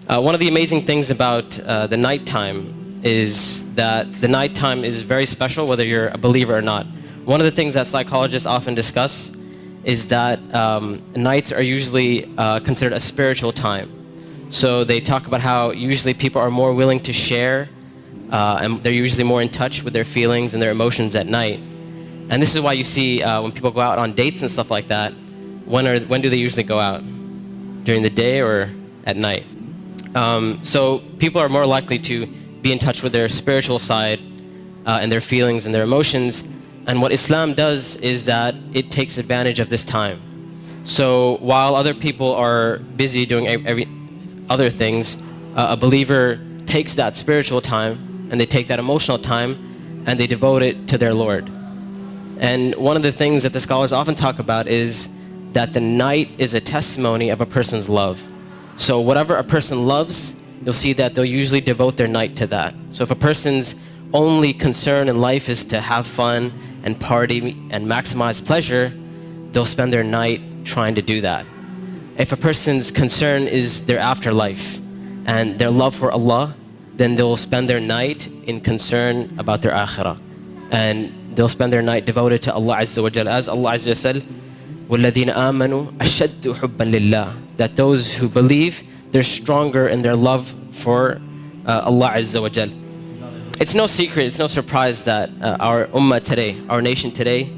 One of the amazing things about the nighttime is that the nighttime is very special whether you're a believer or not. One of the things that psychologists often discuss is that nights are usually considered a spiritual time. So they talk about how usually people are more willing to share and they're usually more in touch with their feelings and their emotions at night. And this is why you see when people go out on dates and stuff like that, when do they usually go out? During the day or at night? So people are more likely to be in touch with their spiritual side and their feelings and their emotions. And what Islam does is that it takes advantage of this time. So while other people are busy doing other things, a believer takes that spiritual time and they take that emotional time and they devote it to their Lord. And one of the things that the scholars often talk about is that the night is a testimony of a person's love. So whatever a person loves, you'll see that they'll usually devote their night to that. So if a person's only concern in life is to have fun and party and maximize pleasure, they'll spend their night trying to do that. If a person's concern is their afterlife and their love for Allah, then they'll spend their night in concern about their akhirah. And they'll spend their night devoted to Allah Azza wa Jal. As Allah Azza wa Jal said, وَالَّذِينَ آمَنُوا أَشَدُّ حُبًّا لِلَّهِ, that those who believe, they're stronger in their love for Allah Azza wa Jal. It's no secret, it's no surprise that our ummah today, our nation today,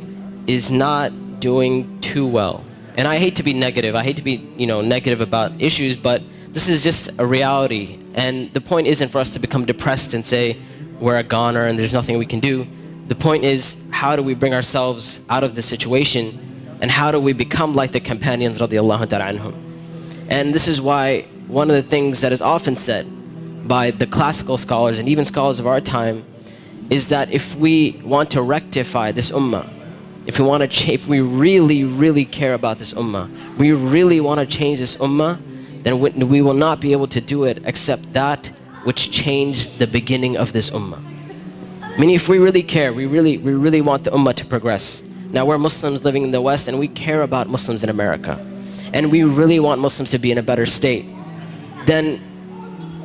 is not doing too well. And I hate to be negative, I hate to be negative about issues, but this is just a reality. And the point isn't for us to become depressed and say we're a goner and there's nothing we can do. The point is, how do we bring ourselves out of this situation, and how do we become like the companions radiallahu ta'ala anhum? And this is why one of the things that is often said by the classical scholars and even scholars of our time is that if we want to rectify this ummah, if we really, really care about this ummah, we really want to change this ummah, then we will not be able to do it except that which changed the beginning of this ummah. Meaning, if we really care, we really want the ummah to progress. Now we're Muslims living in the West and we care about Muslims in America, and we really want Muslims to be in a better state, then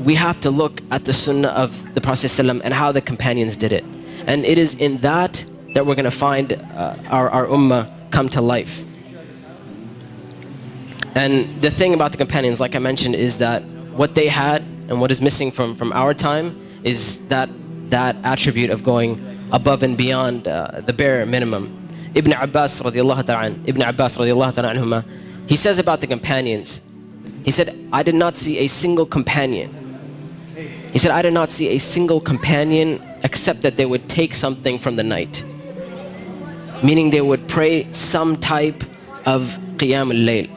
we have to look at the sunnah of the Prophet ﷺ and how the companions did it. And it is in that we're going to find our ummah come to life. And the thing about the companions, like I mentioned, is that what they had and what is missing from our time is that attribute of going above and beyond the bare minimum. Ibn Abbas radiallahu ta'ala anhuma, he says about the companions, he said, I did not see a single companion. He said, I did not see a single companion except that they would take something from the night. Meaning they would pray some type of qiyam al-layl.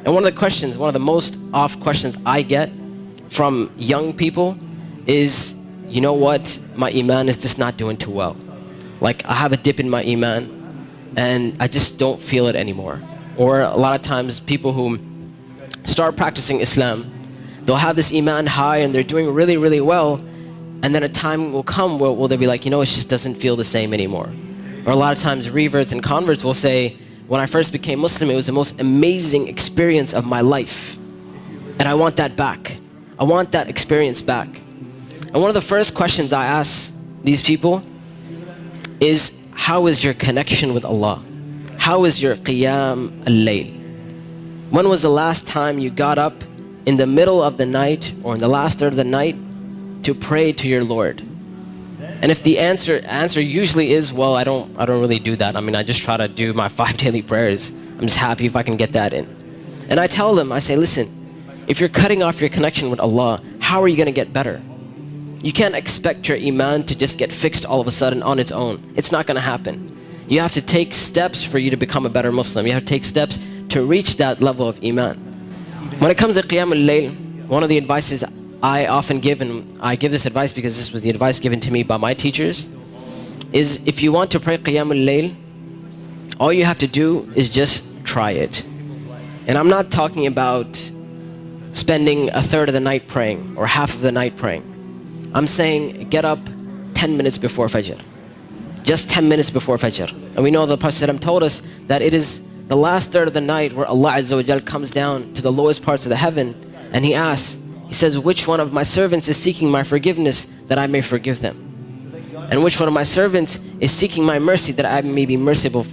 And one of the most oft questions I get from young people is, you know what, my iman is just not doing too well. Like, I have a dip in my iman and I just don't feel it anymore. Or a lot of times people who start practicing Islam, they'll have this iman high and they're doing really, really well, and then a time will come where they'll be like, it just doesn't feel the same anymore. Or a lot of times reverts and converts will say, when I first became Muslim, it was the most amazing experience of my life, and I want that back. I want that experience back. And one of the first questions I ask these people is, how is your connection with Allah? How is your qiyam al-layl? When was the last time you got up in the middle of the night or in the last third of the night to pray to your Lord? And if the answer usually is, well, I don't really do that. I mean, I just try to do my 5 daily prayers. I'm just happy if I can get that in. And I tell them, I say, listen, if you're cutting off your connection with Allah, how are you going to get better? You can't expect your iman to just get fixed all of a sudden on its own. It's not going to happen. You have to take steps for you to become a better Muslim. You have to take steps to reach that level of iman. When it comes to qiyam al-layl, one of the advices I often give, and I give this advice because this was the advice given to me by my teachers, is if you want to pray qiyam al-layl, all you have to do is just try it. And I'm not talking about spending a third of the night praying or half of the night praying. I'm saying get up 10 minutes before Fajr. Just 10 minutes before Fajr. And we know the Prophet ﷺ told us that it is the last third of the night where Allah Azza wa Jal comes down to the lowest parts of the heaven and He asks, He says, which one of my servants is seeking my forgiveness that I may forgive them? And which one of my servants is seeking my mercy that I may be merciful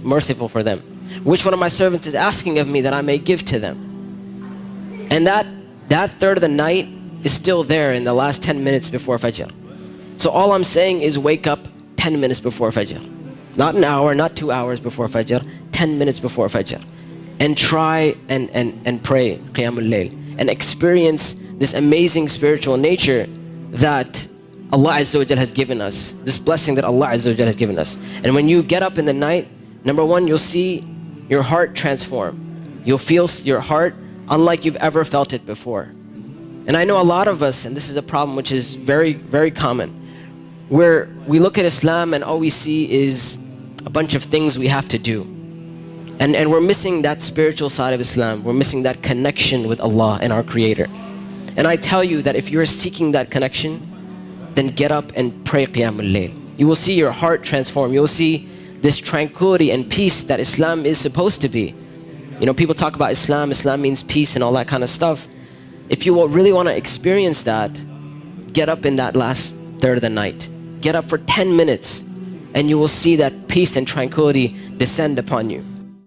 for them? Which one of my servants is asking of me that I may give to them? And that third of the night is still there in the last 10 minutes before Fajr. So all I'm saying is wake up 10 minutes before Fajr. Not an hour, not 2 hours before Fajr, 10 minutes before Fajr. And try and pray Qiyamul Layl and experience this amazing spiritual nature that Allah Azza wa Jal has given us, this blessing that Allah Azza wa Jal has given us. And when you get up in the night, number one, you'll see your heart transform. You'll feel your heart unlike you've ever felt it before. And I know a lot of us, and this is a problem which is very, very common, where we look at Islam and all we see is a bunch of things we have to do. And we're missing that spiritual side of Islam. We're missing that connection with Allah and our Creator. And I tell you that if you're seeking that connection, then get up and pray Qiyamul Layl. You will see your heart transform. You will see this tranquility and peace that Islam is supposed to be. You know, people talk about Islam. Islam means peace and all that kind of stuff. If you really want to experience that, get up in that last third of the night. Get up for 10 minutes and you will see that peace and tranquility descend upon you.